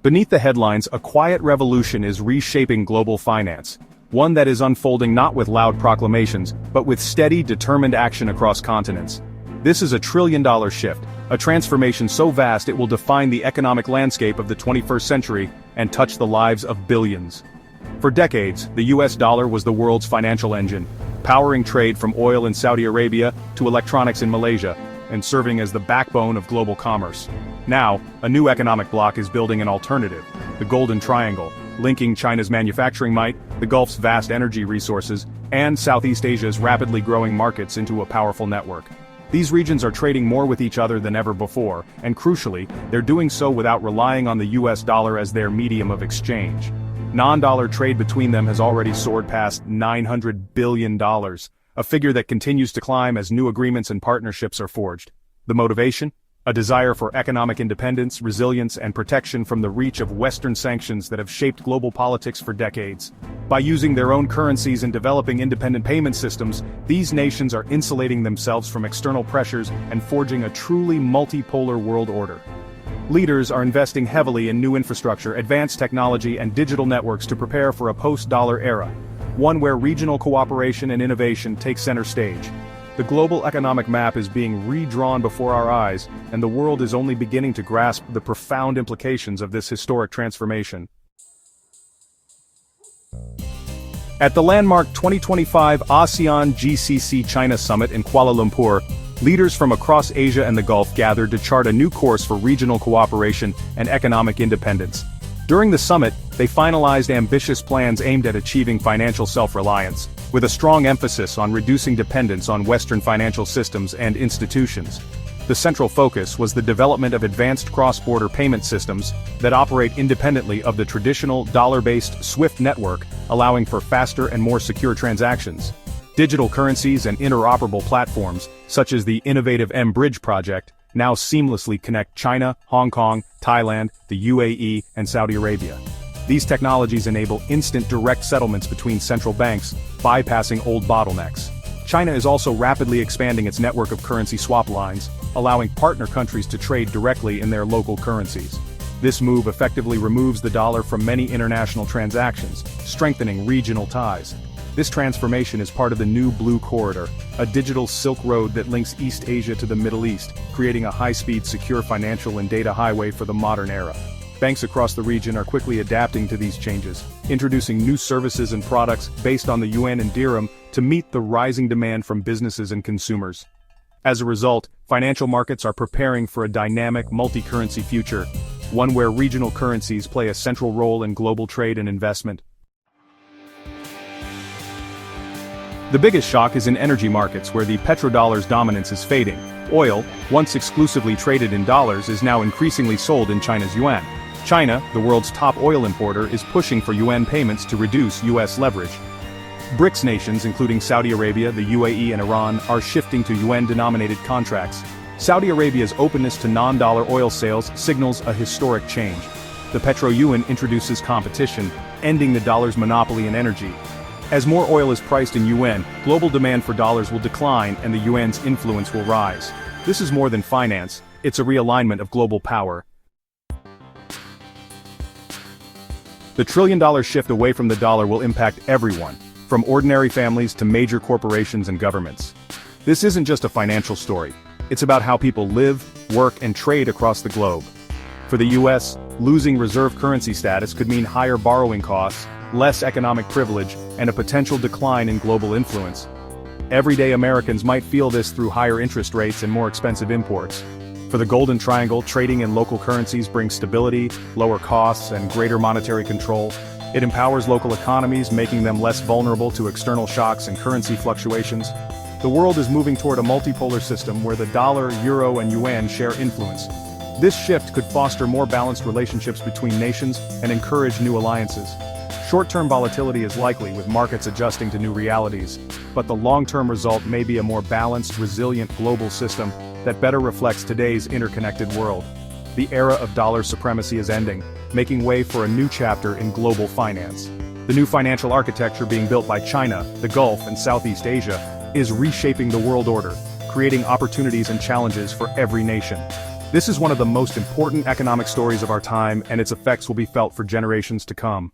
Beneath the headlines, a quiet revolution is reshaping global finance. One that is unfolding not with loud proclamations, but with steady, determined action across continents. This is a trillion-dollar shift, a transformation so vast it will define the economic landscape of the 21st century and touch the lives of billions. For decades, the US dollar was the world's financial engine, powering trade from oil in Saudi Arabia to electronics in Malaysia, and serving as the backbone of global commerce. Now, a new economic bloc is building an alternative, the Golden Triangle, linking China's manufacturing might, the Gulf's vast energy resources, and Southeast Asia's rapidly growing markets into a powerful network. These regions are trading more with each other than ever before, and crucially, they're doing so without relying on the US dollar as their medium of exchange. Non-dollar trade between them has already soared past $900 billion, a figure that continues to climb as new agreements and partnerships are forged. The motivation? A desire for economic independence, resilience, and protection from the reach of Western sanctions that have shaped global politics for decades. By using their own currencies and developing independent payment systems, these nations are insulating themselves from external pressures and forging a truly multipolar world order. Leaders are investing heavily in new infrastructure, advanced technology, and digital networks to prepare for a post-dollar era, one where regional cooperation and innovation take center stage. The global economic map is being redrawn before our eyes, and the world is only beginning to grasp the profound implications of this historic transformation. At the landmark 2025 ASEAN-GCC China Summit in Kuala Lumpur, leaders from across Asia and the Gulf gathered to chart a new course for regional cooperation and economic independence. During the summit, they finalized ambitious plans aimed at achieving financial self-reliance, with a strong emphasis on reducing dependence on Western financial systems and institutions. The central focus was the development of advanced cross-border payment systems that operate independently of the traditional dollar-based SWIFT network, allowing for faster and more secure transactions. Digital currencies and interoperable platforms, such as the innovative M-Bridge project, now seamlessly connect China, Hong Kong, Thailand, the UAE, and Saudi Arabia. These technologies enable instant direct settlements between central banks, bypassing old bottlenecks. China is also rapidly expanding its network of currency swap lines, allowing partner countries to trade directly in their local currencies. This move effectively removes the dollar from many international transactions, strengthening regional ties. This transformation is part of the new Blue Corridor, a digital Silk Road that links East Asia to the Middle East, creating a high-speed, secure financial and data highway for the modern era. Banks across the region are quickly adapting to these changes, introducing new services and products based on the yuan and dirham to meet the rising demand from businesses and consumers. As a result, financial markets are preparing for a dynamic, multi-currency future, one where regional currencies play a central role in global trade and investment. The biggest shock is in energy markets where the petrodollar's dominance is fading. Oil, once exclusively traded in dollars, is now increasingly sold in China's yuan. China, the world's top oil importer, is pushing for yuan payments to reduce US leverage. BRICS nations, including Saudi Arabia, the UAE, and Iran, are shifting to yuan-denominated contracts. Saudi Arabia's openness to non-dollar oil sales signals a historic change. The petroyuan introduces competition, ending the dollar's monopoly in energy. As more oil is priced in yuan, global demand for dollars will decline and the yuan's influence will rise. This is more than finance, it's a realignment of global power. The trillion-dollar shift away from the dollar will impact everyone, from ordinary families to major corporations and governments. This isn't just a financial story. It's about how people live, work, and trade across the globe. For the US, losing reserve currency status could mean higher borrowing costs, less economic privilege, and a potential decline in global influence. Everyday Americans might feel this through higher interest rates and more expensive imports. For the Golden Triangle, trading in local currencies brings stability, lower costs, and greater monetary control. It empowers local economies, making them less vulnerable to external shocks and currency fluctuations. The world is moving toward a multipolar system where the dollar, euro, and yuan share influence. This shift could foster more balanced relationships between nations and encourage new alliances. Short-term volatility is likely, with markets adjusting to new realities, but the long-term result may be a more balanced, resilient global system that better reflects today's interconnected world. The era of dollar supremacy is ending, making way for a new chapter in global finance. The new financial architecture being built by China, the Gulf, and Southeast Asia is reshaping the world order, creating opportunities and challenges for every nation. This is one of the most important economic stories of our time, and its effects will be felt for generations to come.